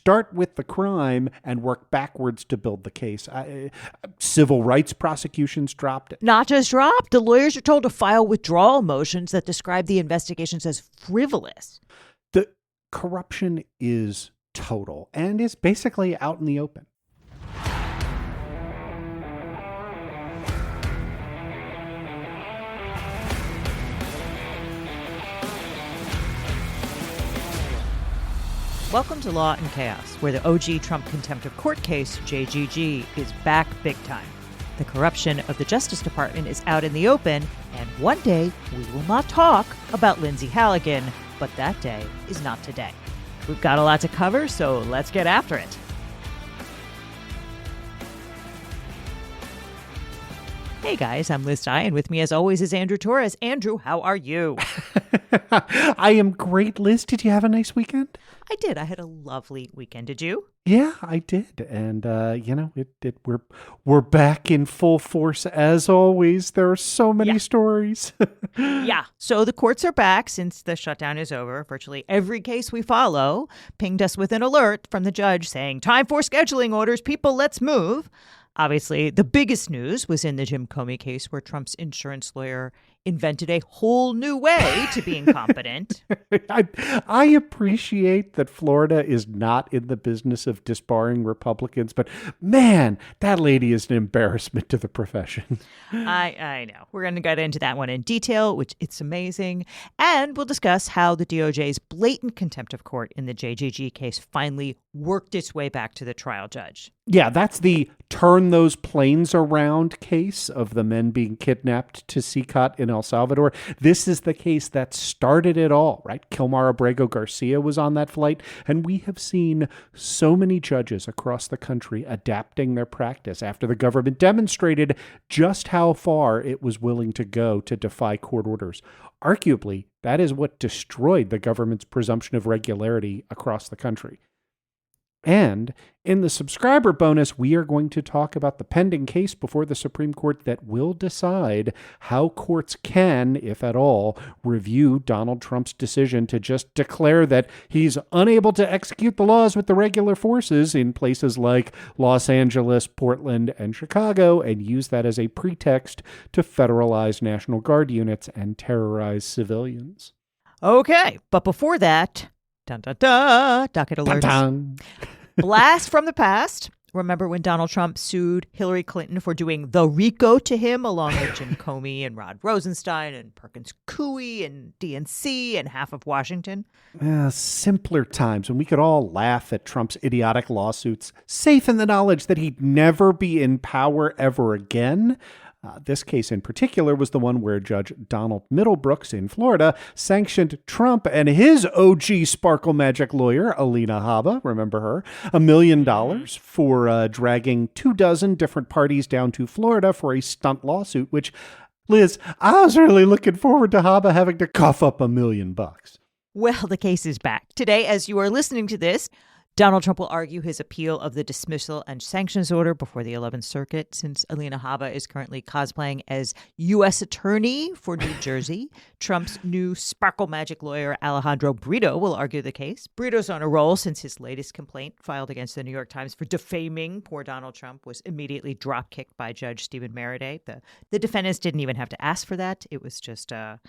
start with the crime and work backwards to build the case. Civil rights prosecutions dropped. Not just dropped. The lawyers are told to file withdrawal motions that describe the investigations as frivolous. The corruption is total and is basically out in the open. Welcome to Law and Chaos, where the OG Trump contempt of court case, J.G.G, is back big time. The corruption of the Justice Department is out in the open, and one day we will not talk about Lindsay Halligan, but that day is not today. We've got a lot to cover, so let's get after it. Hey guys, I'm BlueSky, and with me as always is Andrew Torres. Andrew, how are you? I am great, Liz. Did you have a nice weekend? I did. I had a lovely weekend. Did you? Yeah, I did. And, we're back in full force as always. There are so many stories. Yeah. So the courts are back since the shutdown is over. Virtually every case we follow pinged us with an alert from the judge saying, time for scheduling orders. People, let's move. Obviously, the biggest news was in the Jim Comey case where Trump's insurance lawyer invented a whole new way to be incompetent. I appreciate that Florida is not in the business of disbarring Republicans, but man, that lady is an embarrassment to the profession. I know. We're going to get into that one in detail, which it's amazing. And we'll discuss how the DOJ's blatant contempt of court in the J.G.G case finally worked its way back to the trial judge. Yeah, that's the turn those planes around case of the men being kidnapped to Sicat in El Salvador. This is the case that started it all, right? Kilmar Abrego Garcia was on that flight, and we have seen so many judges across the country adapting their practice after the government demonstrated just how far it was willing to go to defy court orders. Arguably, that is what destroyed the government's presumption of regularity across the country. And in the subscriber bonus, we are going to talk about the pending case before the Supreme Court that will decide how courts can, if at all, review Donald Trump's decision to just declare that he's unable to execute the laws with the regular forces in places like Los Angeles, Portland, and Chicago, and use that as a pretext to federalize National Guard units and terrorize civilians. Okay, but before that, docket alert. Blast from the past. Remember when Donald Trump sued Hillary Clinton for doing the RICO to him, along with Jim Comey and Rod Rosenstein and Perkins Coie and DNC and half of Washington? Simpler times when we could all laugh at Trump's idiotic lawsuits, safe in the knowledge that he'd never be in power ever again. This case in particular was the one where Judge Donald Middlebrooks in Florida sanctioned Trump and his OG Sparkle Magic lawyer, Alina Habba, remember her, $1 million for dragging 24 different parties down to Florida for a stunt lawsuit, which, Liz, I was really looking forward to Habba having to cough up $1 million. Well, the case is back. Today, as you are listening to this, Donald Trump will argue his appeal of the dismissal and sanctions order before the 11th Circuit, since Alina Habba is currently cosplaying as U.S. Attorney for New Jersey. Trump's new Sparkle Magic lawyer, Alejandro Brito, will argue the case. Brito's on a roll since his latest complaint filed against the New York Times for defaming poor Donald Trump was immediately drop-kicked by Judge Stephen Meredith. The defendants didn't even have to ask for that. It was just the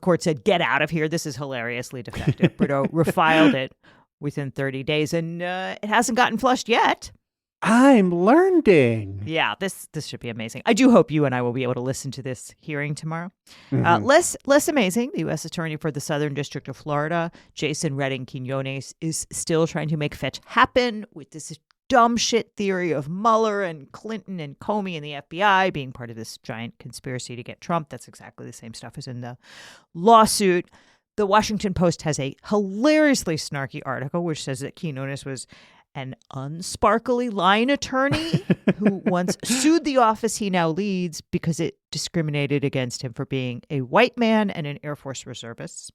court said, get out of here. This is hilariously defective. Brito refiled it within 30 days, and it hasn't gotten flushed yet. I'm learning. Yeah, this should be amazing. I do hope you and I will be able to listen to this hearing tomorrow. Mm-hmm. Less amazing, the U.S. Attorney for the Southern District of Florida, Jason Redding Quinones, is still trying to make fetch happen with this dumb shit theory of Mueller and Clinton and Comey and the FBI being part of this giant conspiracy to get Trump. That's exactly the same stuff as in the lawsuit. The Washington Post has a hilariously snarky article which says that Quinones was an unsparkly line attorney who once sued the office he now leads because it discriminated against him for being a white man and an Air Force reservist.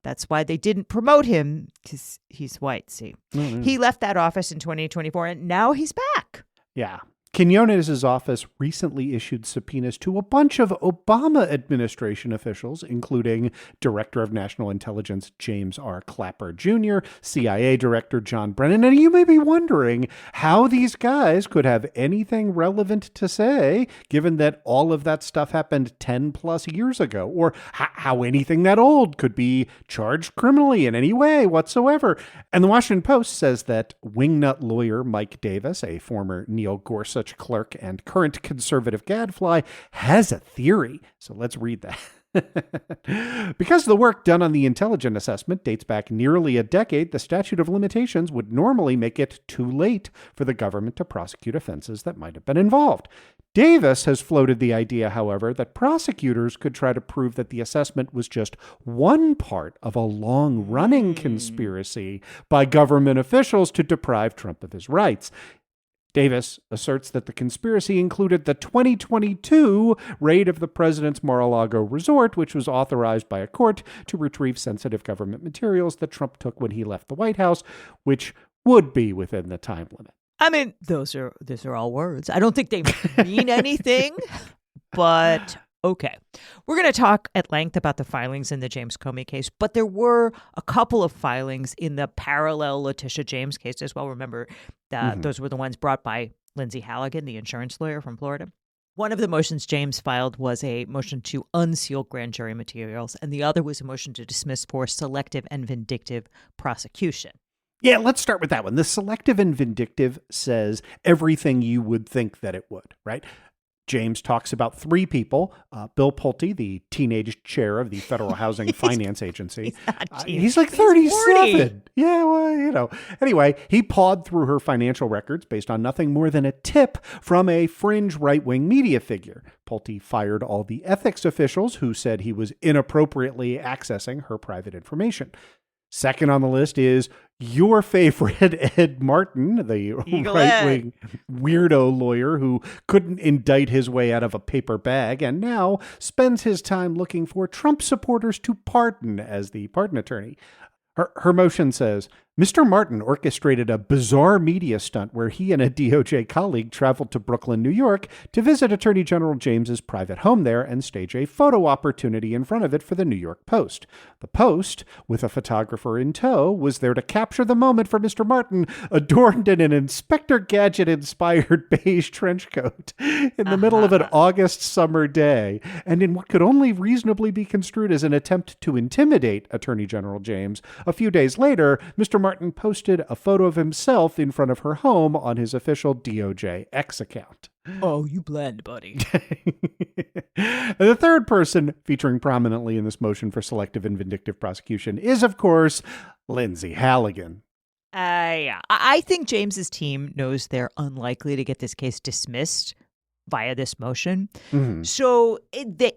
That's why they didn't promote him, because he's white, see. Mm-hmm. He left that office in 2024, and now he's back. Yeah. Quinones' office recently issued subpoenas to a bunch of Obama administration officials, including Director of National Intelligence James R. Clapper Jr., CIA Director John Brennan. And you may be wondering how these guys could have anything relevant to say, given that all of that stuff happened 10 plus years ago, or how anything that old could be charged criminally in any way whatsoever. And the Washington Post says that wingnut lawyer Mike Davis, a former Neil Gorsuch clerk and current conservative gadfly, has a theory. So let's read that. Because the work done on the intelligence assessment dates back nearly a decade, the statute of limitations would normally make it too late for the government to prosecute offenses that might have been involved. Davis has floated the idea, however, that prosecutors could try to prove that the assessment was just one part of a long-running conspiracy by government officials to deprive Trump of his rights. Davis asserts that the conspiracy included the 2022 raid of the president's Mar-a-Lago resort, which was authorized by a court to retrieve sensitive government materials that Trump took when he left the White House, which would be within the time limit. I mean, those are all words. I don't think they mean anything, but okay. We're going to talk at length about the filings in the James Comey case, but there were a couple of filings in the parallel Letitia James case as well. Remember, those were the ones brought by Lindsay Halligan, the insurance lawyer from Florida. One of the motions James filed was a motion to unseal grand jury materials, and the other was a motion to dismiss for selective and vindictive prosecution. Yeah, let's start with that one. The selective and vindictive says everything you would think that it would, right? James talks about three people. Bill Pulte, the teenage chair of the Federal Housing Finance Agency. He's like 37. Yeah, well, Anyway, he pawed through her financial records based on nothing more than a tip from a fringe right-wing media figure. Pulte fired all the ethics officials who said he was inappropriately accessing her private information. Second on the list is your favorite Ed Martin, the right-wing weirdo lawyer who couldn't indict his way out of a paper bag and now spends his time looking for Trump supporters to pardon as the pardon attorney. Her motion says, Mr. Martin orchestrated a bizarre media stunt where he and a DOJ colleague traveled to Brooklyn, New York to visit Attorney General James's private home there and stage a photo opportunity in front of it for the New York Post. The Post, with a photographer in tow, was there to capture the moment for Mr. Martin, adorned in an Inspector Gadget-inspired beige trench coat in the middle of an August summer day, and in what could only reasonably be construed as an attempt to intimidate Attorney General James. A few days later, Mr. Martin posted a photo of himself in front of her home on his official DOJ X account. Oh, you blend, buddy. And the third person featuring prominently in this motion for selective and vindictive prosecution is, of course, Lindsay Halligan. Yeah. I think James's team knows they're unlikely to get this case dismissed via this motion. Mm-hmm. So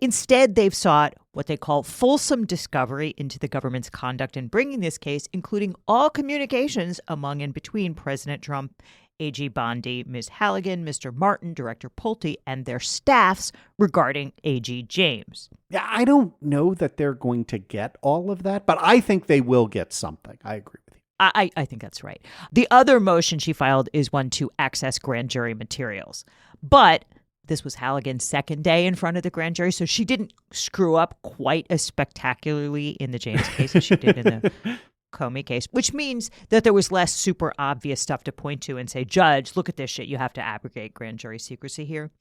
instead, they've sought what they call fulsome discovery into the government's conduct in bringing this case, including all communications among and between President Trump, AG Bondi, Ms. Halligan, Mr. Martin, Director Pulte, and their staffs regarding AG James. Yeah, I don't know that they're going to get all of that, but I think they will get something. I agree with you. I think that's right. The other motion she filed is one to access grand jury materials. But this was Halligan's second day in front of the grand jury, so she didn't screw up quite as spectacularly in the James case as she did in the Comey case, which means that there was less super obvious stuff to point to and say, Judge, look at this shit. You have to abrogate grand jury secrecy here.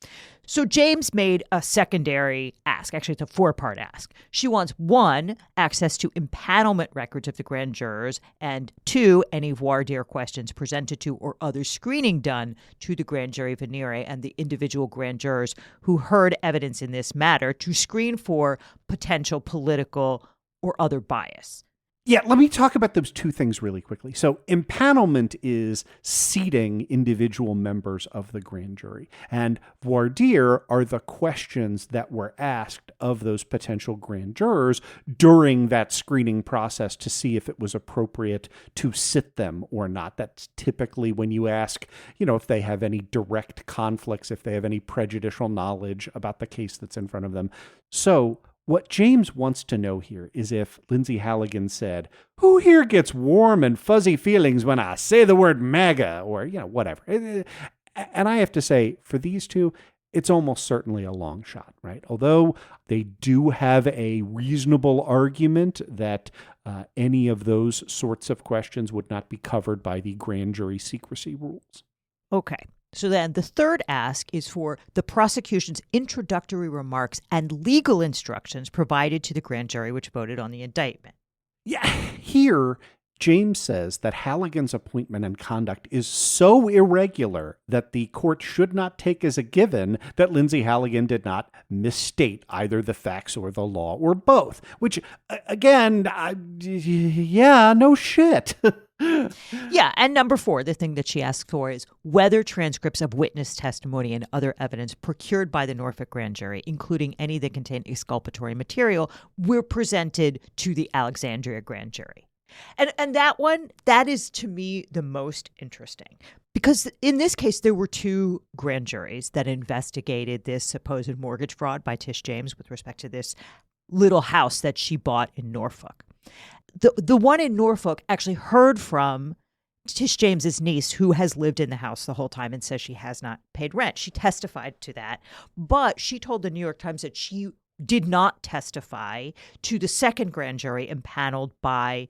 So James made a secondary ask. Actually, it's a four-part ask. She wants, 1, access to impanelment records of the grand jurors, and 2, any voir dire questions presented to or other screening done to the grand jury venire and the individual grand jurors who heard evidence in this matter to screen for potential political or other bias. Yeah, let me talk about those two things really quickly. So impanelment is seating individual members of the grand jury. And voir dire are the questions that were asked of those potential grand jurors during that screening process to see if it was appropriate to sit them or not. That's typically when you ask, if they have any direct conflicts, if they have any prejudicial knowledge about the case that's in front of them. So what James wants to know here is if Lindsay Halligan said, who here gets warm and fuzzy feelings when I say the word MAGA or, whatever. And I have to say, for these two, it's almost certainly a long shot, right? Although they do have a reasonable argument that any of those sorts of questions would not be covered by the grand jury secrecy rules. Okay. So then the third ask is for the prosecution's introductory remarks and legal instructions provided to the grand jury, which voted on the indictment. Yeah, here, James says that Halligan's appointment and conduct is so irregular that the court should not take as a given that Lindsay Halligan did not misstate either the facts or the law or both, which, again, yeah, no shit. Yeah, and number 4, the thing that she asks for is whether transcripts of witness testimony and other evidence procured by the Norfolk grand jury, including any that contain exculpatory material, were presented to the Alexandria grand jury. And that one, that is to me the most interesting, because in this case, there were 2 grand juries that investigated this supposed mortgage fraud by Tish James with respect to this little house that she bought in Norfolk. The one in Norfolk actually heard from Tish James's niece, who has lived in the house the whole time and says she has not paid rent. She testified to that, but she told the New York Times that she did not testify to the second grand jury impaneled by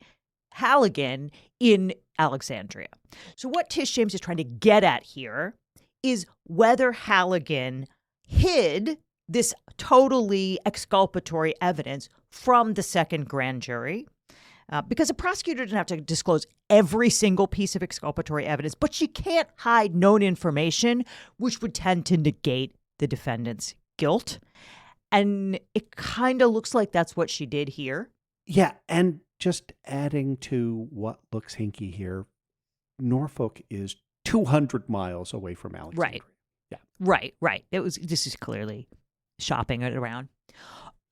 Halligan in Alexandria. So what Tish James is trying to get at here is whether Halligan hid this totally exculpatory evidence from the second grand jury. Because a prosecutor doesn't have to disclose every single piece of exculpatory evidence, but she can't hide known information, which would tend to negate the defendant's guilt. And it kind of looks like that's what she did here. Yeah, and just adding to what looks hinky here, Norfolk is 200 miles away from Alexandria. Right. Yeah. Right. This is clearly shopping it around.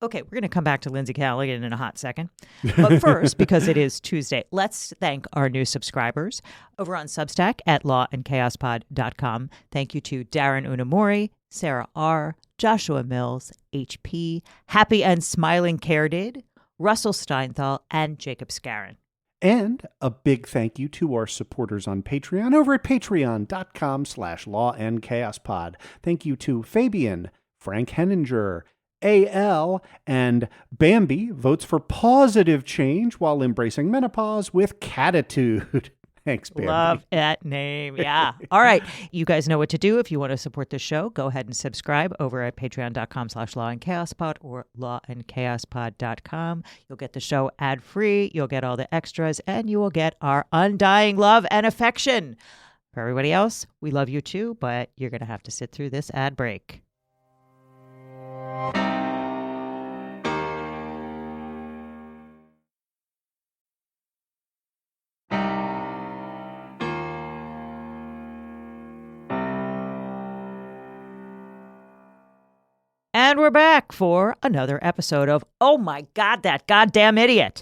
Okay, we're going to come back to Lindsay Halligan in a hot second. But first, because it is Tuesday, let's thank our new subscribers over on Substack at lawandchaospod.com. Thank you to Darren Unamori, Sarah R., Joshua Mills, HP, Happy and Smiling Caredid, Russell Steinthal, and Jacob Scarron. And a big thank you to our supporters on Patreon over at patreon.com/lawandchaospod. Thank you to Fabian, Frank Henninger, AL, and Bambi votes for positive change while embracing menopause with catitude. Thanks, Bambi. Love that name. Yeah. All right. You guys know what to do. If you want to support the show, go ahead and subscribe over at patreon.com/lawandchaospod or lawandchaospod.com. You'll get the show ad-free. You'll get all the extras, and you will get our undying love and affection. For everybody else, we love you too, but you're going to have to sit through this ad break. And we're back for another episode of Oh My God, That Goddamn Idiot.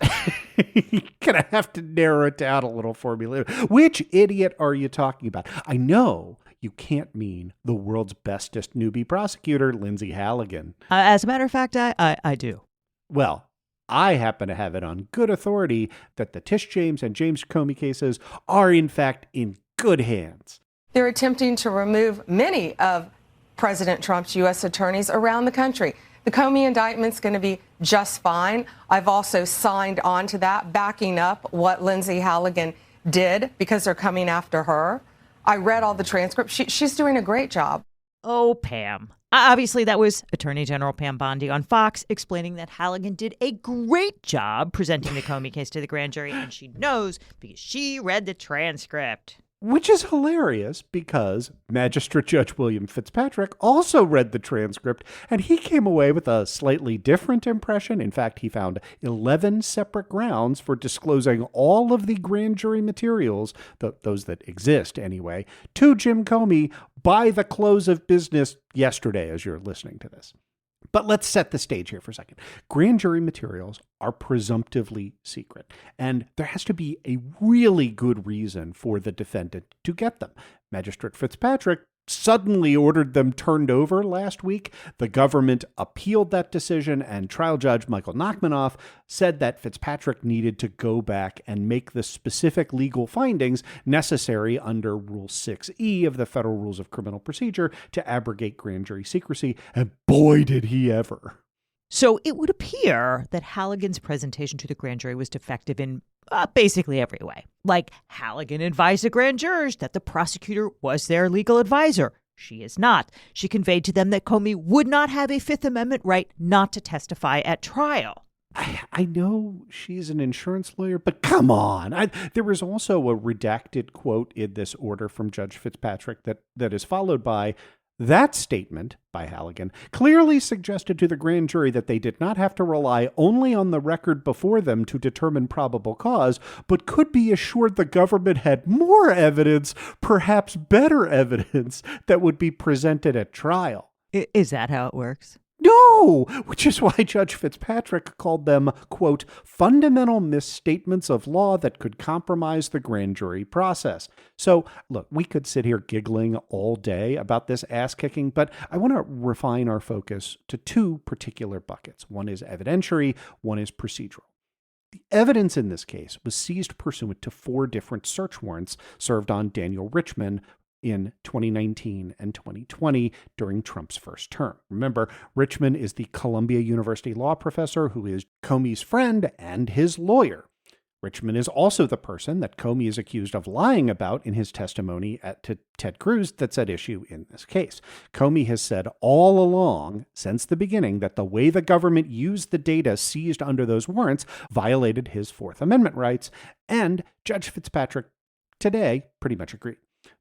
You're going to have to narrow it down a little for me later. Which idiot are you talking about? I know you can't mean the world's bestest newbie prosecutor, Lindsay Halligan. As a matter of fact, I do. Well, I happen to have it on good authority that the Tish James and James Comey cases are, in fact, in good hands. They're attempting to remove many of President Trump's U.S. attorneys around the country. The Comey indictment's going to be just fine. I've also signed on to that, backing up what Lindsay Halligan did because they're coming after her. I read all the transcripts. She's doing a great job. Oh, Pam. Obviously, that was Attorney General Pam Bondi on Fox explaining that Halligan did a great job presenting the Comey case to the grand jury, and she knows because she read the transcript. Which is hilarious because Magistrate Judge William Fitzpatrick also read the transcript, and he came away with a slightly different impression. In fact, he found 11 separate grounds for disclosing all of the grand jury materials, those that exist anyway, to Jim Comey by the close of business yesterday as you're listening to this. But let's set the stage here for a second. Grand jury materials are presumptively secret, and there has to be a really good reason for the defendant to get them. Magistrate Fitzpatrick suddenly ordered them turned over last week. The government appealed that decision, and trial judge Michael Nachmanoff said that Fitzpatrick needed to go back and make the specific legal findings necessary under Rule 6E of the Federal Rules of Criminal Procedure to abrogate grand jury secrecy. And boy, did he ever. So it would appear that Halligan's presentation to the grand jury was defective in basically every way. Like, Halligan advised the grand jurors that the prosecutor was their legal advisor. She is not. She conveyed to them that Comey would not have a Fifth Amendment right not to testify at trial. I know she's an insurance lawyer, but come on. There was also a redacted quote in this order from Judge Fitzpatrick that is followed by, that statement by Halligan clearly suggested to the grand jury that they did not have to rely only on the record before them to determine probable cause, but could be assured the government had more evidence, perhaps better evidence, that would be presented at trial. Is that how it works? No, which is why Judge Fitzpatrick called them, quote, fundamental misstatements of law that could compromise the grand jury process. So, look, we could sit here giggling all day about this ass-kicking, but I want to refine our focus to two particular buckets. One is evidentiary, one is procedural. The evidence in this case was seized pursuant to 4 different search warrants served on Daniel Richman in 2019 and 2020 during Trump's first term. Remember, Richman is the Columbia University law professor who is Comey's friend and his lawyer. Richman is also the person that Comey is accused of lying about in his testimony to Ted Cruz that's at issue in this case. Comey has said all along, since the beginning, that the way the government used the data seized under those warrants violated his Fourth Amendment rights, and Judge Fitzpatrick today pretty much agreed.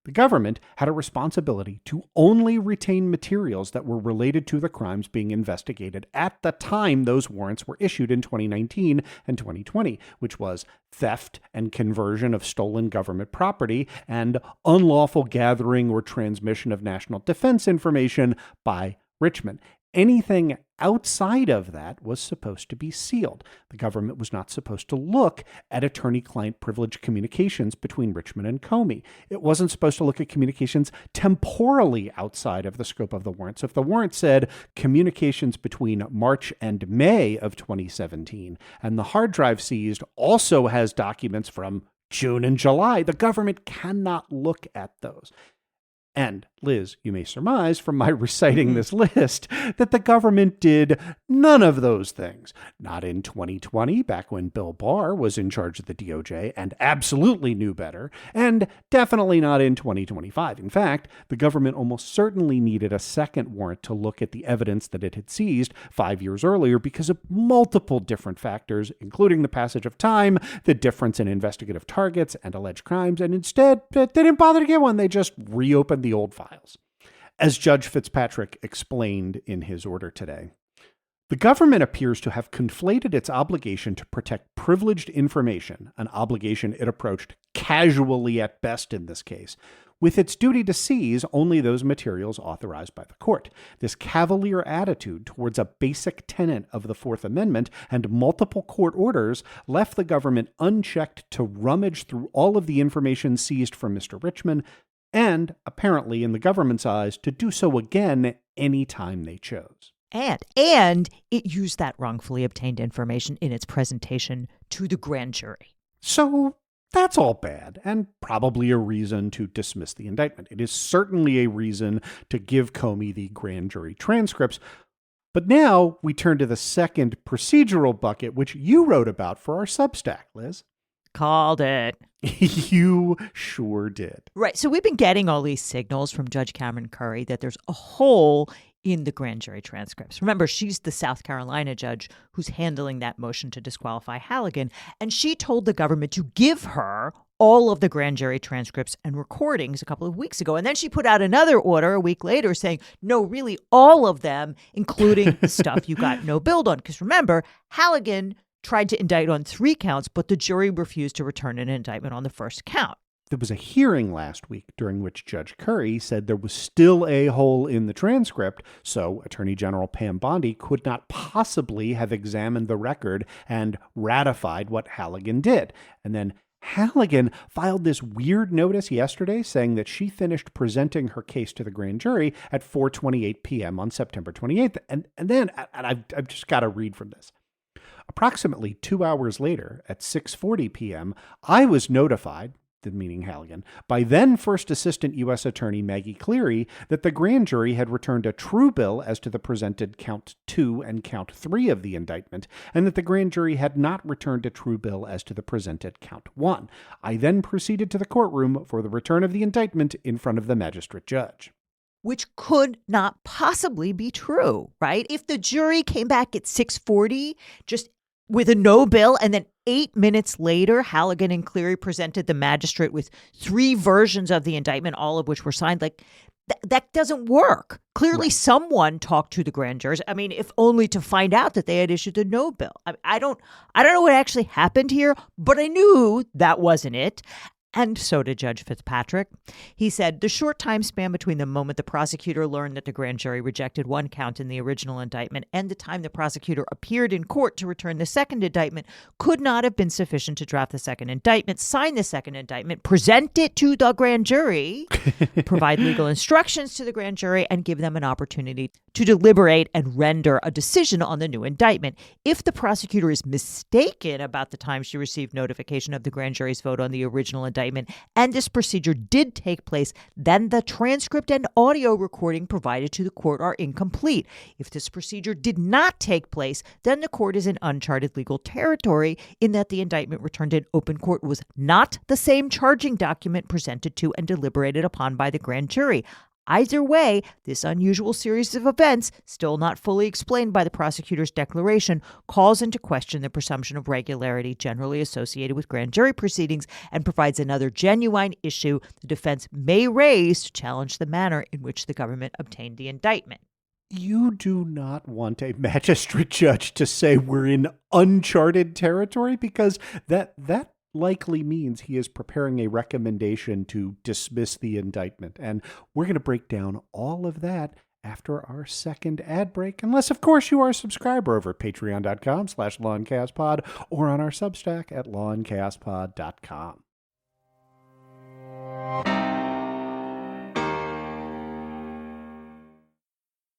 The government had a responsibility to only retain materials that were related to the crimes being investigated at the time those warrants were issued in 2019 and 2020, which was theft and conversion of stolen government property and unlawful gathering or transmission of national defense information by Richman. Anything outside of that was supposed to be sealed. The government was not supposed to look at attorney-client privilege communications between Richman and Comey. It wasn't supposed to look at communications temporally outside of the scope of the warrant. So if the warrant said communications between March and May of 2017, and the hard drive seized also has documents from June and July, the government cannot look at those. And, Liz, you may surmise from my reciting this list that the government did none of those things. Not in 2020, back when Bill Barr was in charge of the DOJ and absolutely knew better, and definitely not in 2025. In fact, the government almost certainly needed a second warrant to look at the evidence that it had seized 5 years earlier because of multiple different factors, including the passage of time, the difference in investigative targets and alleged crimes, and instead, they didn't bother to get one. They just reopened the old files. As Judge Fitzpatrick explained in his order today, the government appears to have conflated its obligation to protect privileged information, an obligation it approached casually at best in this case, with its duty to seize only those materials authorized by the court. This cavalier attitude towards a basic tenet of the Fourth Amendment and multiple court orders left the government unchecked to rummage through all of the information seized from Mr. Richman, and, apparently in the government's eyes, to do so again any time they chose. And it used that wrongfully obtained information in its presentation to the grand jury. So that's all bad, and probably a reason to dismiss the indictment. It is certainly a reason to give Comey the grand jury transcripts. But now we turn to the second procedural bucket, which you wrote about for our Substack, Liz. Called it. You sure did. Right. So we've been getting all these signals from Judge Cameron Curry that there's a hole in the grand jury transcripts. Remember, she's the South Carolina judge who's handling that motion to disqualify Halligan. And she told the government to give her all of the grand jury transcripts and recordings a couple of weeks ago. And then she put out another order a week later saying, no, really all of them, including the stuff you got no build on. Because remember, Halligan tried to indict on 3 counts, but the jury refused to return an indictment on the first count. There was a hearing last week during which Judge Curry said there was still a hole in the transcript, so Attorney General Pam Bondi could not possibly have examined the record and ratified what Halligan did. And then Halligan filed this weird notice yesterday saying that she finished presenting her case to the grand jury at 4:28 p.m. on September 28th. And then I've just got to read from this. Approximately 2 hours later, at 6:40 p.m., I was notified, meaning Halligan, by then First Assistant U.S. Attorney Maggie Cleary that the grand jury had returned a true bill as to the presented Count 2 and Count 3 of the indictment, and that the grand jury had not returned a true bill as to the presented Count 1. I then proceeded to the courtroom for the return of the indictment in front of the magistrate judge. Which could not possibly be true, right? If the jury came back at 6:40, just with a no bill, and then 8 minutes later, Halligan and Cleary presented the magistrate with 3 versions of the indictment, all of which were signed, like that doesn't work. Clearly, someone talked to the grand jurors. I mean, if only to find out that they had issued a no bill. I don't know what actually happened here, but I knew that wasn't it. And so did Judge Fitzpatrick. He said the short time span between the moment the prosecutor learned that the grand jury rejected one count in the original indictment and the time the prosecutor appeared in court to return the second indictment could not have been sufficient to draft the second indictment, sign the second indictment, present it to the grand jury, provide legal instructions to the grand jury, and give them an opportunity to deliberate and render a decision on the new indictment. If the prosecutor is mistaken about the time she received notification of the grand jury's vote on the original indictment, and this procedure did take place, then the transcript and audio recording provided to the court are incomplete. If this procedure did not take place, then the court is in uncharted legal territory in that the indictment returned in open court was not the same charging document presented to and deliberated upon by the grand jury. Either way, this unusual series of events, still not fully explained by the prosecutor's declaration, calls into question the presumption of regularity generally associated with grand jury proceedings and provides another genuine issue the defense may raise to challenge the manner in which the government obtained the indictment. You do not want a magistrate judge to say we're in uncharted territory, because that likely means he is preparing a recommendation to dismiss the indictment. And we're going to break down all of that after our second ad break, unless, of course, you are a subscriber over at patreon.com/lawandchaospod or on our Substack at lawandchaospod.com.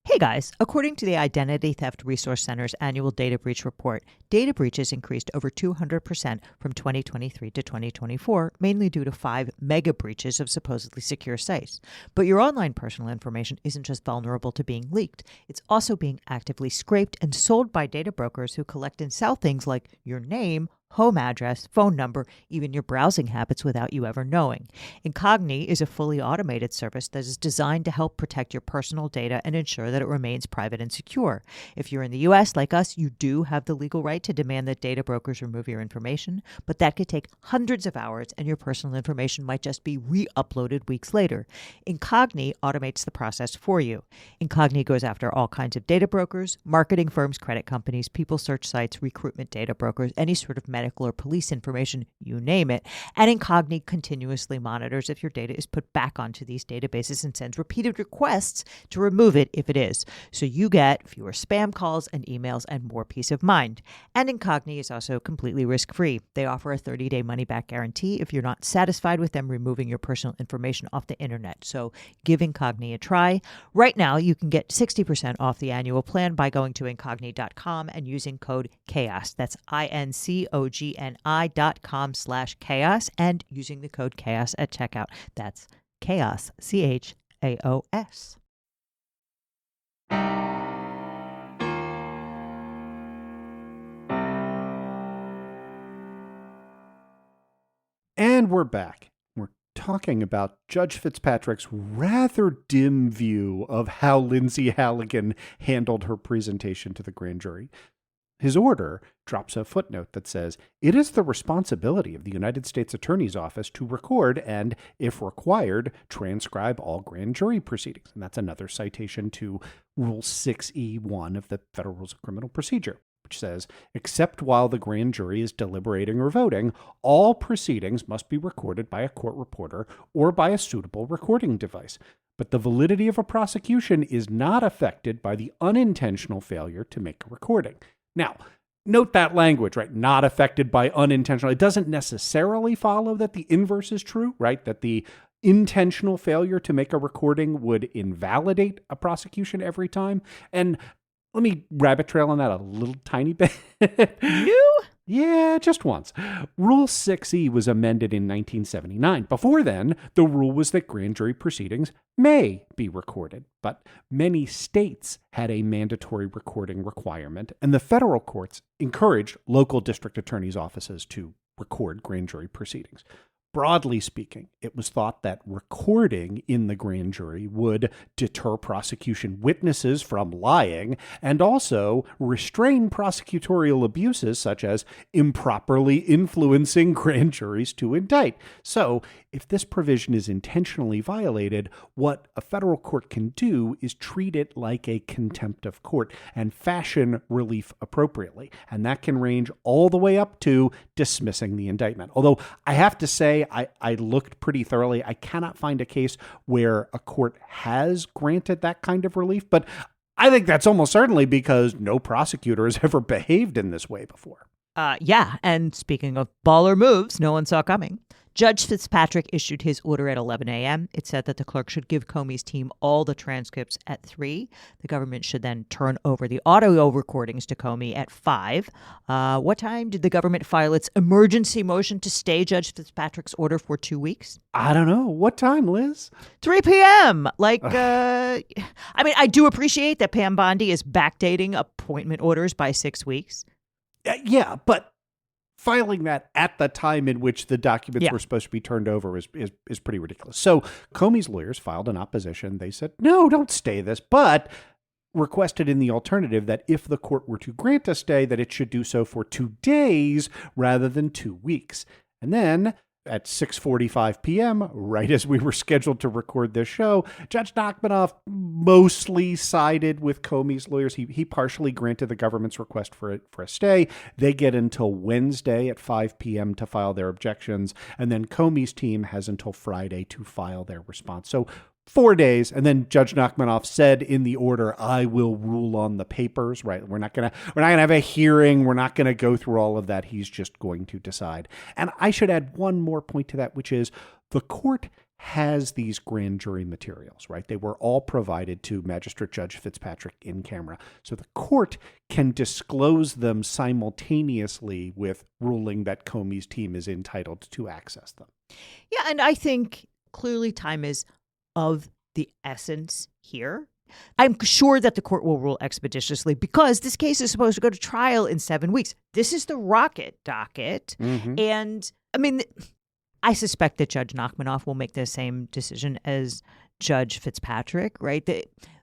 Hey guys, according to the Identity Theft Resource Center's annual data breach report, data breaches increased over 200% from 2023 to 2024, mainly due to 5 mega breaches of supposedly secure sites. But your online personal information isn't just vulnerable to being leaked. It's also being actively scraped and sold by data brokers who collect and sell things like your name, home address, phone number, even your browsing habits without you ever knowing. Incogni is a fully automated service that is designed to help protect your personal data and ensure that it remains private and secure. If you're in the U.S., like us, you do have the legal right to demand that data brokers remove your information, but that could take hundreds of hours and your personal information might just be re-uploaded weeks later. Incogni automates the process for you. Incogni goes after all kinds of data brokers, marketing firms, credit companies, people search sites, recruitment data brokers, any sort of medical or police information, you name it. And Incogni continuously monitors if your data is put back onto these databases and sends repeated requests to remove it if it is. So you get fewer spam calls and emails and more peace of mind. And Incogni is also completely risk-free. They offer a 30-day money-back guarantee if you're not satisfied with them removing your personal information off the internet. So give Incogni a try. Right now, you can get 60% off the annual plan by going to incogni.com and using code CHAOS. That's incogni.com/chaos and using the code CHAOS at checkout. That's CHAOS, CHAOS. And we're back. We're talking about Judge Fitzpatrick's rather dim view of how Lindsay Halligan handled her presentation to the grand jury. His order drops a footnote that says, "It is the responsibility of the United States Attorney's Office to record and, if required, transcribe all grand jury proceedings." And that's another citation to Rule 6E1 of the Federal Rules of Criminal Procedure, which says, "Except while the grand jury is deliberating or voting, all proceedings must be recorded by a court reporter or by a suitable recording device. But the validity of a prosecution is not affected by the unintentional failure to make a recording." Now, Note that language, right? Not affected by unintentional. It doesn't necessarily follow that the inverse is true, right? That the intentional failure to make a recording would invalidate a prosecution every time. And let me rabbit trail on that a little tiny bit. You? Yeah, just once. Rule 6E was amended in 1979. Before then, the rule was that grand jury proceedings may be recorded, but many states had a mandatory recording requirement, and the federal courts encouraged local district attorneys' offices to record grand jury proceedings. Broadly speaking, it was thought that recording in the grand jury would deter prosecution witnesses from lying and also restrain prosecutorial abuses such as improperly influencing grand juries to indict. So, if this provision is intentionally violated, what a federal court can do is treat it like a contempt of court and fashion relief appropriately. And that can range all the way up to dismissing the indictment. Although I have to say, I looked pretty thoroughly. I cannot find a case where a court has granted that kind of relief, but I think that's almost certainly because no prosecutor has ever behaved in this way before. Yeah, and speaking of baller moves no one saw coming, Judge Fitzpatrick issued his order at 11 a.m. It said that the clerk should give Comey's team all the transcripts at 3. The government should then turn over the audio recordings to Comey at 5. What time did the government file its emergency motion to stay Judge Fitzpatrick's order for 2 weeks? I don't know. What time, Liz? 3 p.m. I mean, I do appreciate that Pam Bondi is backdating appointment orders by 6 weeks. Yeah, but filing that at the time in which the documents were supposed to be turned over is pretty ridiculous. So Comey's lawyers filed an opposition. They said, no, don't stay this, but requested in the alternative that if the court were to grant a stay, that it should do so for 2 days rather than 2 weeks. And then at 6:45 p.m., right as we were scheduled to record this show, Judge Nachmanoff mostly sided with Comey's lawyers. He partially granted the government's request for a stay. They get until Wednesday at 5 p.m. to file their objections, and then Comey's team has until Friday to file their response. So 4 days, and then Judge Nachmanoff said in the order, I will rule on the papers, right? We're not gonna have a hearing. We're not gonna go through all of that. He's just going to decide. And I should add one more point to that, which is the court has these grand jury materials, right? They were all provided to Magistrate Judge Fitzpatrick in camera. So the court can disclose them simultaneously with ruling that Comey's team is entitled to access them. Yeah, and I think clearly time is of the essence here. I'm sure that the court will rule expeditiously because this case is supposed to go to trial in 7 weeks. This is the rocket docket. Mm-hmm. And I mean, I suspect that Judge Nachmanoff will make the same decision as Judge Fitzpatrick, right?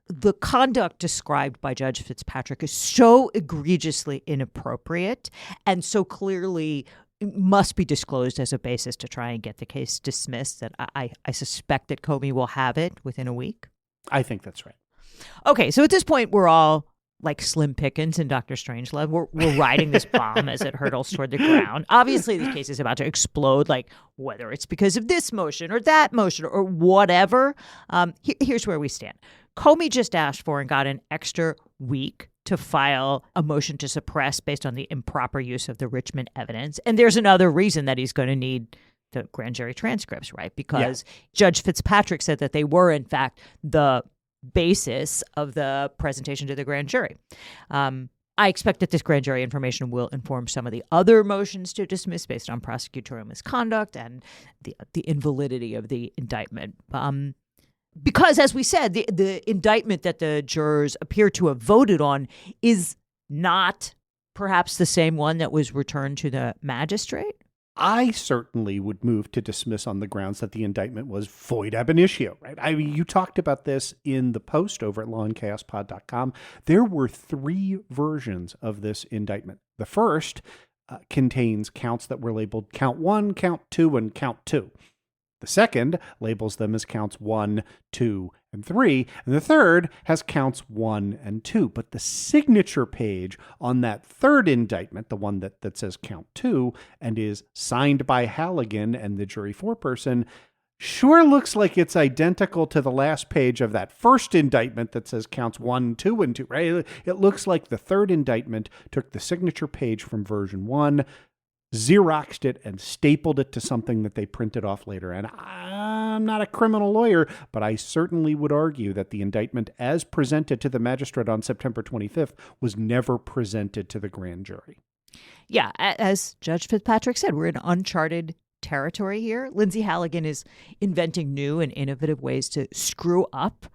The conduct described by Judge Fitzpatrick is so egregiously inappropriate and so clearly must be disclosed as a basis to try and get the case dismissed that I suspect that Comey will have it within a week. I think that's right. Okay, so at this point, we're all like Slim Pickens in Dr. Strangelove. We're riding this bomb as it hurtles toward the ground. Obviously, the case is about to explode, like whether it's because of this motion or that motion or whatever. Here's where we stand. Comey just asked for and got an extra week to file a motion to suppress based on the improper use of the Richmond evidence. And there's another reason that he's going to need the grand jury transcripts, right? Because Judge Fitzpatrick said that they were, in fact, the basis of the presentation to the grand jury. I expect that this grand jury information will inform some of the other motions to dismiss based on prosecutorial misconduct and the invalidity of the indictment. Because, as we said, the indictment that the jurors appear to have voted on is not perhaps the same one that was returned to the magistrate. I certainly would move to dismiss on the grounds that the indictment was void ab initio, right? I mean, you talked about this in the post over at lawandchaospod.com. There were 3 versions of this indictment. The first contains counts that were labeled count 1, count 2, and count 2. The second labels them as counts 1, 2, and 3. And the third has counts 1 and 2. But the signature page on that third indictment, the one that says count 2 and is signed by Halligan and the jury foreperson, sure looks like it's identical to the last page of that first indictment that says counts 1, 2, and 2, right? It looks like the third indictment took the signature page from version 1, Xeroxed it, and stapled it to something that they printed off later. And I'm not a criminal lawyer, but I certainly would argue that the indictment as presented to the magistrate on September 25th was never presented to the grand jury. Yeah, as Judge Fitzpatrick said, we're in uncharted territory here. Lindsay Halligan is inventing new and innovative ways to screw up,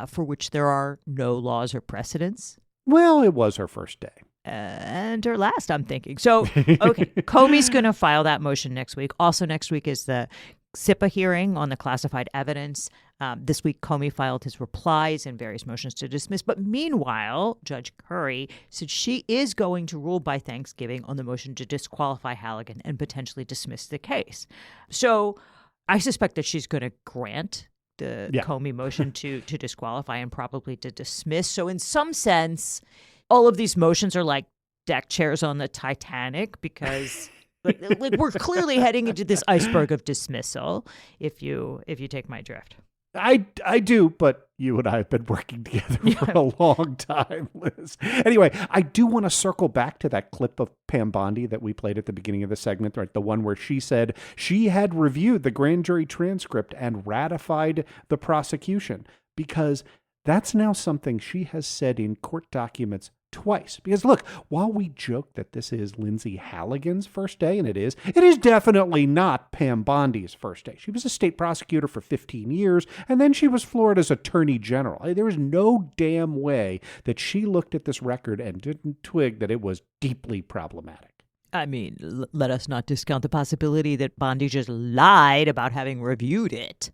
for which there are no laws or precedents. Well, it was her first day. And her last, I'm thinking. So, okay, Comey's going to file that motion next week. Also next week is the SIPA hearing on the classified evidence. This week, Comey filed his replies and various motions to dismiss. But meanwhile, Judge Curry said she is going to rule by Thanksgiving on the motion to disqualify Halligan and potentially dismiss the case. So I suspect that she's going to grant the Comey motion to disqualify and probably to dismiss. So in some sense, all of these motions are like deck chairs on the Titanic because like we're clearly heading into this iceberg of dismissal, if you take my drift. I do, but you and I have been working together for a long time, Liz. Anyway, I do want to circle back to that clip of Pam Bondi that we played at the beginning of the segment, right? The one where she said she had reviewed the grand jury transcript and ratified the prosecution, because that's now something she has said in court documents twice. Because look, while we joke that this is Lindsay Halligan's first day, and it is definitely not Pam Bondi's first day. She was a state prosecutor for 15 years, and then she was Florida's attorney general. There was no damn way that she looked at this record and didn't twig that it was deeply problematic. I mean, let us not discount the possibility that Bondi just lied about having reviewed it.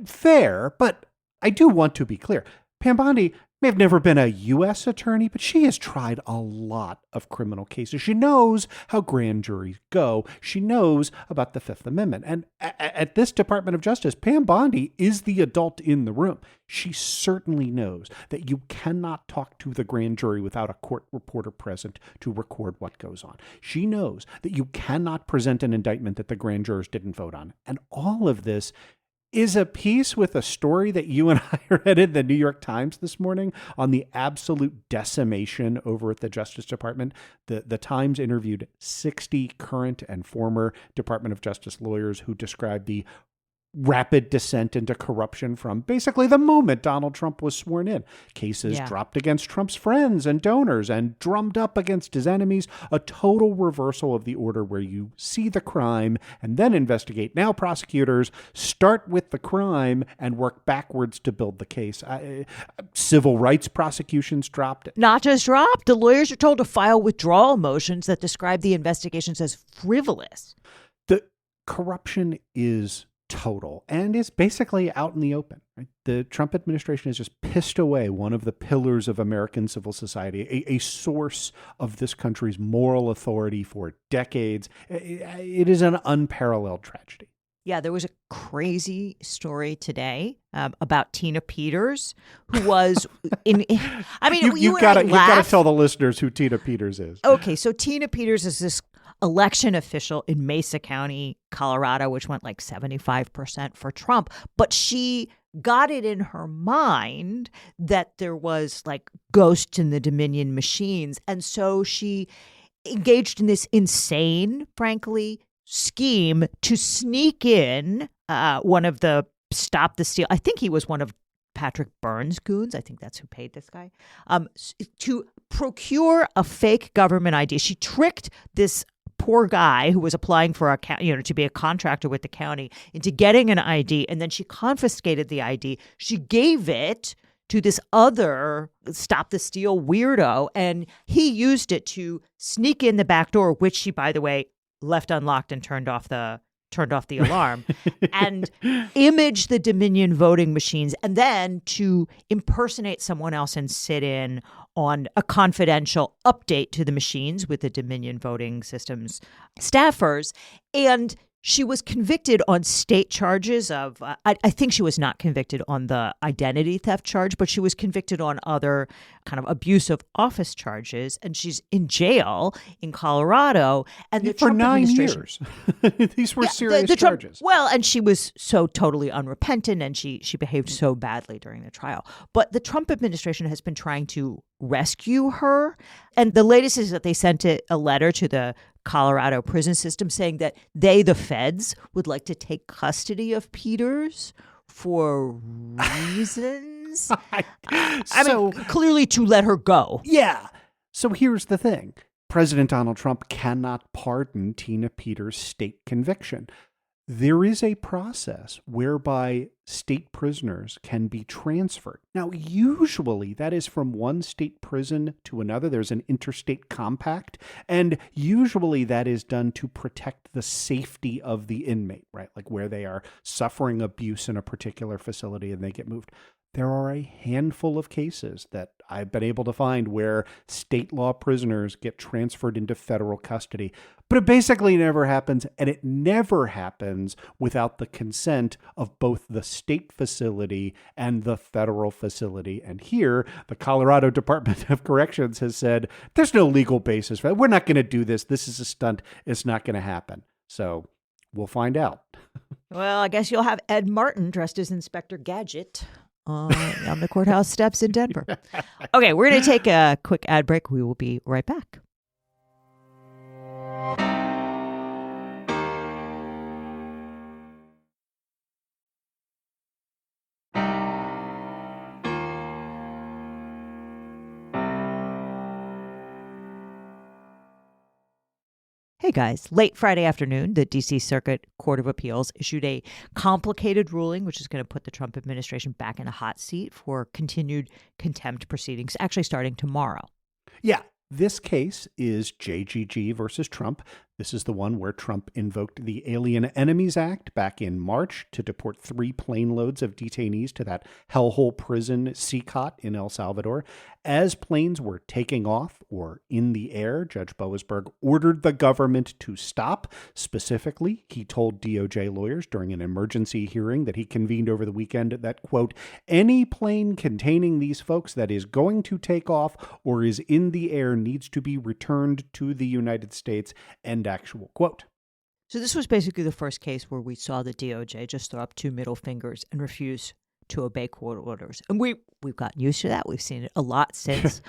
Fair, but I do want to be clear. Pam Bondi may have never been a U.S. attorney, but she has tried a lot of criminal cases. She knows how grand juries go. She knows about the Fifth Amendment. And at this Department of Justice, Pam Bondi is the adult in the room. She certainly knows that you cannot talk to the grand jury without a court reporter present to record what goes on. She knows that you cannot present an indictment that the grand jurors didn't vote on. And all of this is a piece with a story that you and I read in the New York Times this morning on the absolute decimation over at the Justice Department. The Times interviewed 60 current and former Department of Justice lawyers who described the rapid descent into corruption from basically the moment Donald Trump was sworn in. Cases dropped against Trump's friends and donors and drummed up against his enemies. A total reversal of the order where you see the crime and then investigate. Now prosecutors start with the crime and work backwards to build the case. Civil rights prosecutions dropped. Not just dropped. The lawyers are told to file withdrawal motions that describe the investigations as frivolous. The corruption is total and is basically out in the open. Right? The Trump administration has just pissed away one of the pillars of American civil society, a source of this country's moral authority for decades. It is an unparalleled tragedy. Yeah, there was a crazy story today about Tina Peters, who was in. I mean, you got to tell the listeners who Tina Peters is. Okay, so Tina Peters is this election official in Mesa County, Colorado, which went like 75% for Trump. But she got it in her mind that there was like ghosts in the Dominion machines. And so she engaged in this insane, frankly, scheme to sneak in one of the Stop the Steal. I think he was one of Patrick Burns' goons. I think that's who paid this guy to procure a fake government ID. She tricked this poor guy who was applying for to be a contractor with the county into getting an ID, and then she confiscated the ID. She gave it to this other Stop the Steal weirdo, and he used it to sneak in the back door, which she, by the way, left unlocked and turned off the alarm, and image the Dominion voting machines, and then to impersonate someone else and sit in on a confidential update to the machines with the Dominion voting systems staffers. And She was convicted on state charges of, I think she was not convicted on the identity theft charge, but she was convicted on other kind of abuse of office charges. And she's in jail in Colorado. And the For Trump 9 administration, years. These were serious charges. Well, and she was so totally unrepentant and she behaved so badly during the trial. But the Trump administration has been trying to rescue her. And the latest is that they sent a letter to the Colorado prison system saying that they, the feds, would like to take custody of Peters for reasons. I mean, clearly to let her go. Yeah. So here's the thing. President Donald Trump cannot pardon Tina Peters' state conviction. There is a process whereby state prisoners can be transferred. Now, usually that is from one state prison to another. There's an interstate compact, and usually that is done to protect the safety of the inmate, right? Like where they are suffering abuse in a particular facility and they get moved. There are a handful of cases that I've been able to find where state law prisoners get transferred into federal custody. But it basically never happens, and it never happens without the consent of both the state facility and the federal facility. And here, the Colorado Department of Corrections has said, there's no legal basis for it. We're not going to do this. This is a stunt. It's not going to happen. So we'll find out. Well, I guess you'll have Ed Martin dressed as Inspector Gadget on the courthouse steps in Denver. Okay, we're going to take a quick ad break. We will be right back. Hey guys, late Friday afternoon, the D.C. Circuit Court of Appeals issued a complicated ruling, which is going to put the Trump administration back in a hot seat for continued contempt proceedings, actually starting tomorrow. Yeah, this case is J.G.G. versus Trump. This is the one where Trump invoked the Alien Enemies Act back in March to deport 3 plane loads of detainees to that hellhole prison CCOT in El Salvador. As planes were taking off or in the air, Judge Boasberg ordered the government to stop. Specifically, he told DOJ lawyers during an emergency hearing that he convened over the weekend that, quote, any plane containing these folks that is going to take off or is in the air needs to be returned to the United States, end actual quote. So this was basically the first case where we saw the DOJ just throw up 2 middle fingers and refuse to obey court orders. And we've gotten used to that. We've seen it a lot since.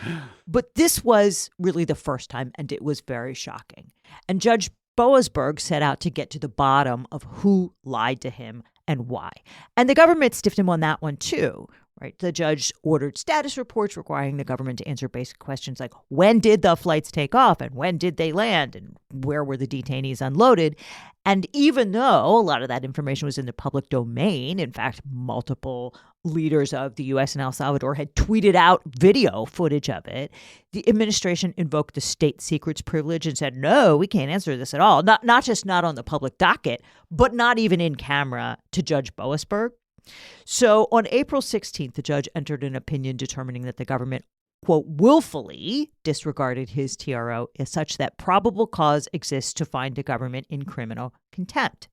But this was really the first time, and it was very shocking. And Judge Boasberg set out to get to the bottom of who lied to him and why. And the government stiffed him on that one too. Right. The judge ordered status reports requiring the government to answer basic questions like when did the flights take off and when did they land and where were the detainees unloaded. And even though a lot of that information was in the public domain, in fact, multiple leaders of the U.S. and El Salvador had tweeted out video footage of it, the administration invoked the state secrets privilege and said, no, we can't answer this at all. Not just not on the public docket, but not even in camera to Judge Boasberg. So on April 16th, the judge entered an opinion determining that the government, quote, willfully disregarded his TRO as such that probable cause exists to find the government in criminal contempt.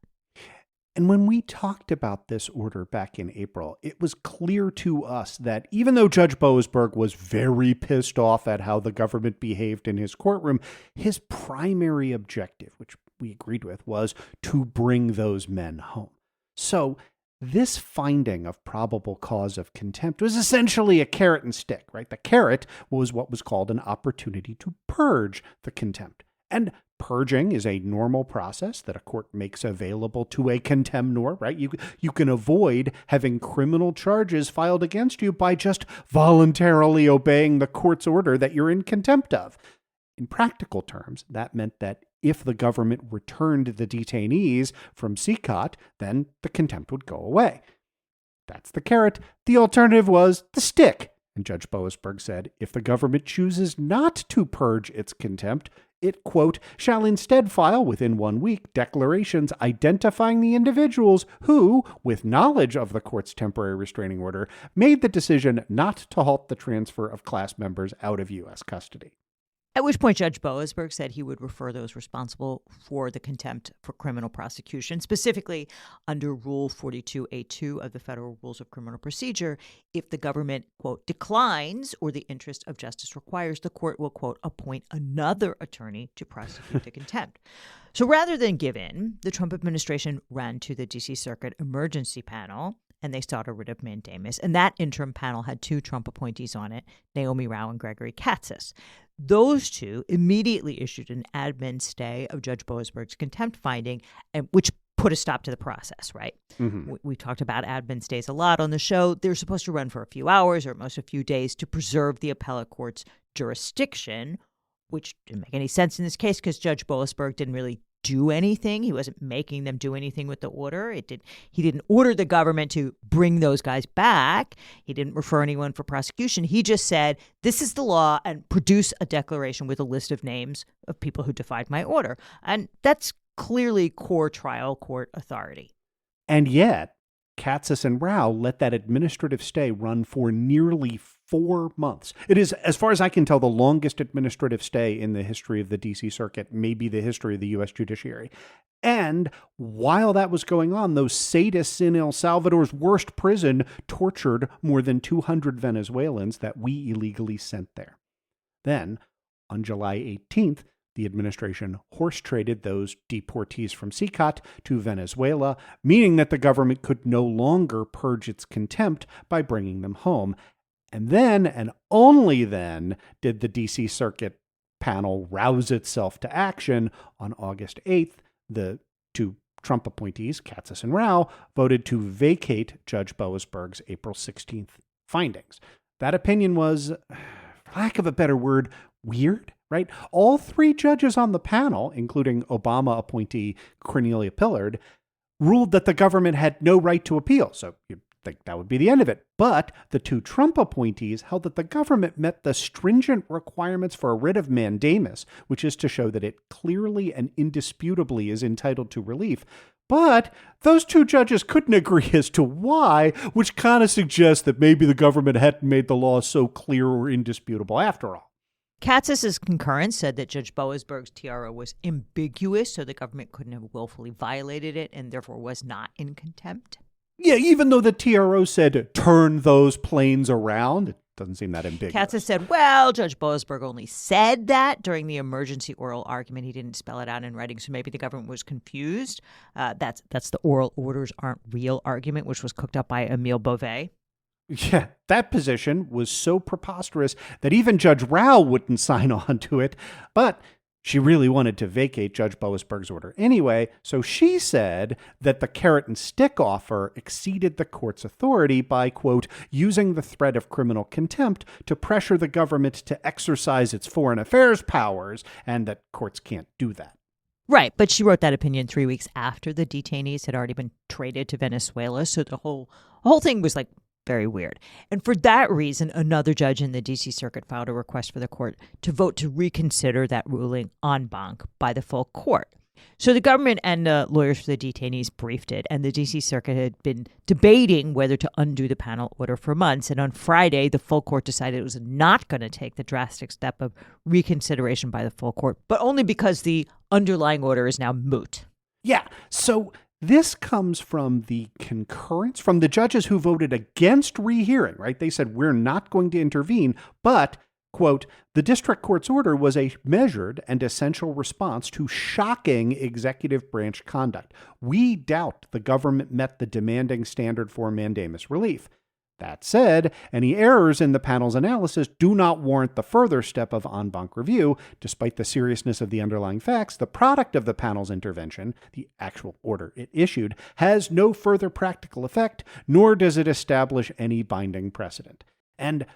And when we talked about this order back in April, it was clear to us that even though Judge Boasberg was very pissed off at how the government behaved in his courtroom, his primary objective, which we agreed with, was to bring those men home. So this finding of probable cause of contempt was essentially a carrot and stick, right? The carrot was what was called an opportunity to purge the contempt. And purging is a normal process that a court makes available to a contemnor, right? You can avoid having criminal charges filed against you by just voluntarily obeying the court's order that you're in contempt of. In practical terms, that meant that if the government returned the detainees from CCOT, then the contempt would go away. That's the carrot. The alternative was the stick. And Judge Boasberg said, if the government chooses not to purge its contempt, it, quote, shall instead file within 1 week declarations identifying the individuals who, with knowledge of the court's temporary restraining order, made the decision not to halt the transfer of class members out of U.S. custody. At which point Judge Boasberg said he would refer those responsible for the contempt for criminal prosecution, specifically under Rule 42A2 of the Federal Rules of Criminal Procedure. If the government, quote, declines or the interest of justice requires, the court will, quote, appoint another attorney to prosecute the contempt. So rather than give in, the Trump administration ran to the D.C. Circuit Emergency Panel, and they sought a writ of mandamus. And that interim panel had two Trump appointees on it, Naomi Rao and Gregory Katsas. Those two immediately issued an admin stay of Judge Boasberg's contempt finding, and which put a stop to the process, right? Mm-hmm. We talked about admin stays a lot on the show. They're supposed to run for a few hours or at most a few days to preserve the appellate court's jurisdiction, which didn't make any sense in this case because Judge Boasberg didn't really do anything. He wasn't making them do anything with the order. He didn't order the government to bring those guys back. He didn't refer anyone for prosecution. He just said, this is the law, and produce a declaration with a list of names of people who defied my order. And that's clearly core trial court authority. And yet, Katsas and Rao let that administrative stay run for nearly 4 months. It is, as far as I can tell, the longest administrative stay in the history of the D.C. Circuit, maybe the history of the U.S. judiciary. And while that was going on, those sadists in El Salvador's worst prison tortured more than 200 Venezuelans that we illegally sent there. Then, on July 18th, the administration horse-traded those deportees from CICAT to Venezuela, meaning that the government could no longer purge its contempt by bringing them home. And then, and only then, did the D.C. Circuit panel rouse itself to action. On August 8th, the two Trump appointees, Katsas and Rao, voted to vacate Judge Boasberg's April 16th findings. That opinion was, for lack of a better word, weird, right? All three judges on the panel, including Obama appointee Cornelia Pillard, ruled that the government had no right to appeal. So you'd think that would be the end of it. But the two Trump appointees held that the government met the stringent requirements for a writ of mandamus, which is to show that it clearly and indisputably is entitled to relief. But those two judges couldn't agree as to why, which kind of suggests that maybe the government hadn't made the law so clear or indisputable after all. Katsas' concurrence said that Judge Boasberg's TRO was ambiguous, so the government couldn't have willfully violated it and therefore was not in contempt. Yeah, even though the TRO said, turn those planes around, it doesn't seem that ambiguous. Katsas said, well, Judge Boasberg only said that during the emergency oral argument. He didn't spell it out in writing, so maybe the government was confused. That's the oral orders aren't real argument, which was cooked up by Emile Beauvais. Yeah, that position was so preposterous that even Judge Rao wouldn't sign on to it. But she really wanted to vacate Judge Boasberg's order anyway, so she said that the carrot and stick offer exceeded the court's authority by, quote, using the threat of criminal contempt to pressure the government to exercise its foreign affairs powers, and that courts can't do that. Right, but she wrote that opinion 3 weeks after the detainees had already been traded to Venezuela, so the whole thing was like very weird. And for that reason, another judge in the D.C. Circuit filed a request for the court to vote to reconsider that ruling en banc by the full court. So the government and lawyers for the detainees briefed it, and the D.C. Circuit had been debating whether to undo the panel order for months. And on Friday, the full court decided it was not going to take the drastic step of reconsideration by the full court, but only because the underlying order is now moot. Yeah, so this comes from the concurrence from the judges who voted against rehearing, right? They said, we're not going to intervene, but, quote, the district court's order was a measured and essential response to shocking executive branch conduct. We doubt the government met the demanding standard for mandamus relief. That said, any errors in the panel's analysis do not warrant the further step of en banc review. Despite the seriousness of the underlying facts, the product of the panel's intervention, the actual order it issued, has no further practical effect, nor does it establish any binding precedent. And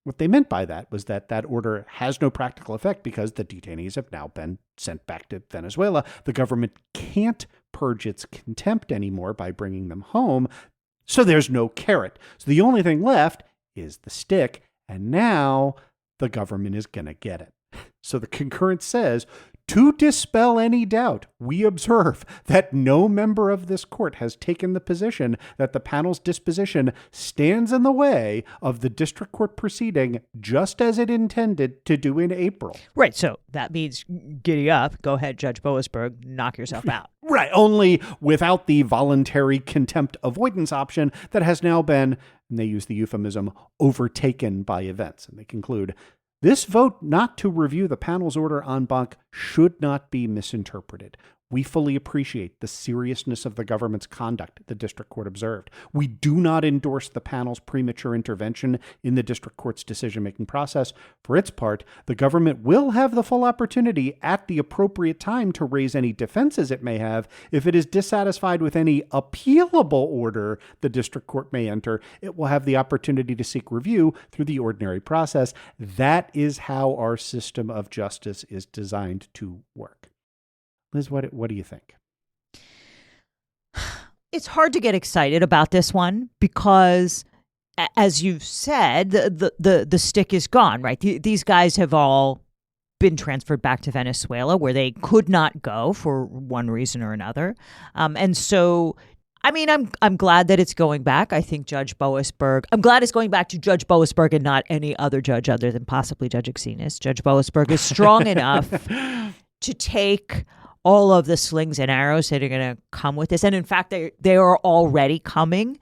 what they meant by that was that that order has no practical effect because the detainees have now been sent back to Venezuela. The government can't purge its contempt anymore by bringing them home. So there's no carrot. So the only thing left is the stick, and now the government is going to get it. So the concurrence says, To dispel any doubt, we observe that no member of this court has taken the position that the panel's disposition stands in the way of the district court proceeding just as it intended to do in April. Right. So that means giddy up. Go ahead, Judge Boasberg, knock yourself out. Right. Only without the voluntary contempt avoidance option that has now been, and they use the euphemism, overtaken by events. And they conclude, this vote not to review the panel's order en banc should not be misinterpreted. We fully appreciate the seriousness of the government's conduct, the district court observed. We do not endorse the panel's premature intervention in the district court's decision-making process. For its part, the government will have the full opportunity at the appropriate time to raise any defenses it may have. If it is dissatisfied with any appealable order the district court may enter, it will have the opportunity to seek review through the ordinary process. That is how our system of justice is designed to work. Liz, what do you think? It's hard to get excited about this one because, as you've said, the stick is gone, right? These guys have all been transferred back to Venezuela where they could not go for one reason or another. And so, I mean, I'm glad that it's going back. I think Judge Boasberg, I'm glad it's going back to Judge Boasberg and not any other judge other than possibly Judge Axinas. Judge Boasberg is strong enough to take all of the slings and arrows that are going to come with this. And in fact, they are already coming.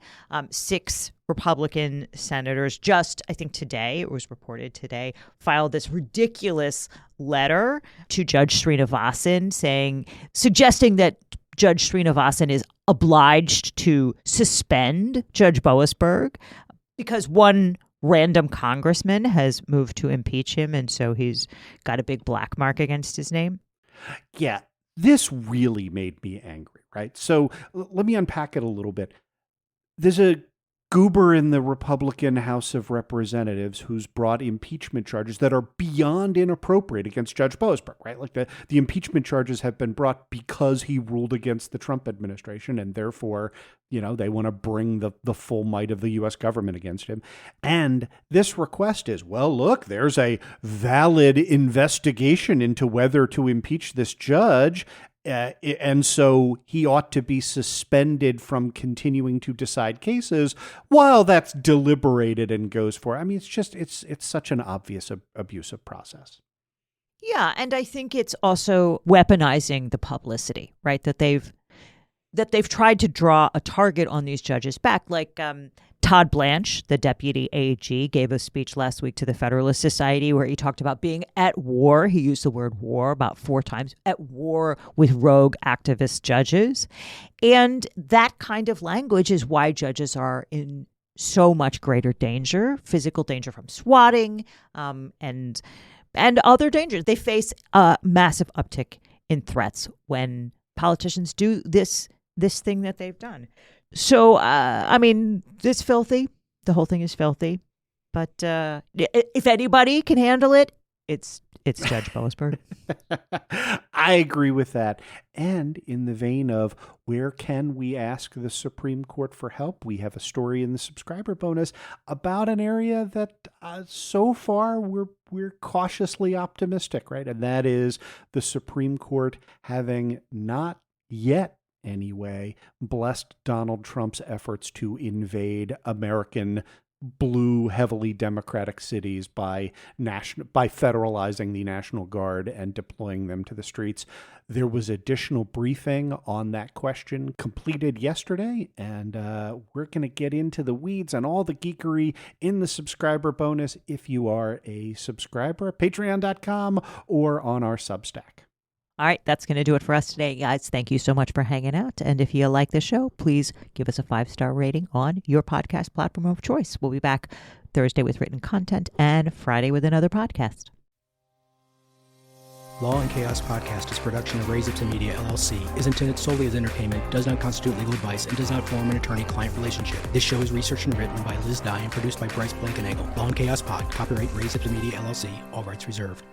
6 Republican senators just, I think today, it was reported today, filed this ridiculous letter to Judge Srinivasan suggesting that Judge Srinivasan is obliged to suspend Judge Boasberg because one random congressman has moved to impeach him, and so he's got a big black mark against his name. Yeah. This really made me angry, right? So let me unpack it a little bit. There's a goober in the Republican House of Representatives who's brought impeachment charges that are beyond inappropriate against Judge Boasberg, right? Like the impeachment charges have been brought because he ruled against the Trump administration, and therefore, they want to bring the full might of the U.S. government against him. And this request is, well, look, there's a valid investigation into whether to impeach this judge. And so he ought to be suspended from continuing to decide cases while that's deliberated and goes for. I mean, it's such an obvious abusive process. Yeah, and I think it's also weaponizing the publicity, right? That they've tried to draw a target on these judges back, like Todd Blanche, the deputy AG, gave a speech last week to the Federalist Society where he talked about being at war. He used the word war about 4 times, at war with rogue activist judges. And that kind of language is why judges are in so much greater danger, physical danger from swatting and other dangers. They face a massive uptick in threats when politicians do this thing that they've done. So, I mean, it's filthy. The whole thing is filthy. But if anybody can handle it, it's Judge Boasberg. I agree with that. And in the vein of where can we ask the Supreme Court for help, we have a story in the subscriber bonus about an area that so far we're cautiously optimistic, right? And that is the Supreme Court having not yet anyway, blessed Donald Trump's efforts to invade American blue, heavily Democratic cities by federalizing the National Guard and deploying them to the streets. There was additional briefing on that question completed yesterday, and we're going to get into the weeds on all the geekery in the subscriber bonus if you are a subscriber at patreon.com or on our Substack. All right, that's going to do it for us today, guys. Thank you so much for hanging out. And if you like the show, please give us a 5-star rating on your podcast platform of choice. We'll be back Thursday with written content and Friday with another podcast. Law and Chaos Podcast is a production of Raise Up to Media, LLC, is intended solely as entertainment, does not constitute legal advice, and does not form an attorney-client relationship. This show is researched and written by Liz Dye and produced by Bryce Blankenagel. Law and Chaos Pod, copyright Raise Up to Media, LLC, all rights reserved.